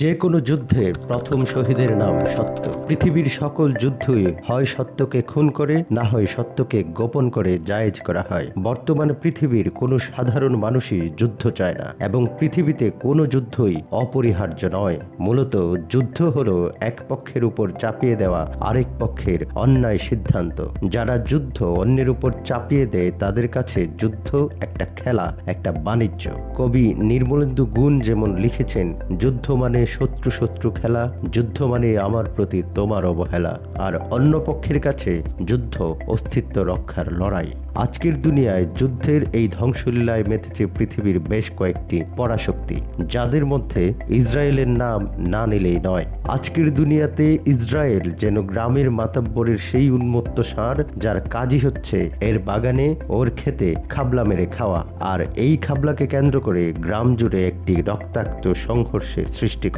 যে কোনো যুদ্ধের প্রথম শহীদের নাম সত্য। পৃথিবীর সকল যুদ্ধই হয় সত্যকে খুন করে, না হয় সত্যকে গোপন করে জায়েজ করা হয়। বর্তমানে পৃথিবীর কোনো সাধারণ মানুষই যুদ্ধ চায় না, এবং পৃথিবীতে কোনো যুদ্ধই অপরিহার্য নয়। মূলত যুদ্ধ হলো এক পক্ষের উপর চাপিয়ে দেওয়া আরেক পক্ষের অন্যায় সিদ্ধান্ত। যারা যুদ্ধ অন্যের উপর চাপিয়ে দেয় তাদের কাছে যুদ্ধ একটা খেলা, একটা বাণিজ্য। কবি নির্মলেন্দু গুণ যেমন লিখেছেন, যুদ্ধ মানে শত্রু শত্রু খেলা, যুদ্ধ মানে আমার প্রতি তোমার অবহেলা। আর অন্য পক্ষের কাছে যুদ্ধ অস্তিত্ব রক্ষার লড়াই। আজকের দুনিয়ায় যুদ্ধের এই ধ্বংসলীলায় মেতেছে পৃথিবীর বেশ কয়েকটি পরাশক্তি, যাদের মধ্যে ইসরায়েলের নাম না নিলেই নয়। আজকের দুনিয়াতে ইসরায়েল যেন গ্রামের মাতাব্বরের সেই উন্মত্ত ষাঁড়, যার কাজই হচ্ছে এর বাগানে ওর খেতে খাবলা মেরে খাওয়া, আর এই খাবলাকে কেন্দ্র করে গ্রাম জুড়ে একটি রক্তাক্ত সংঘর্ষের সৃষ্টি।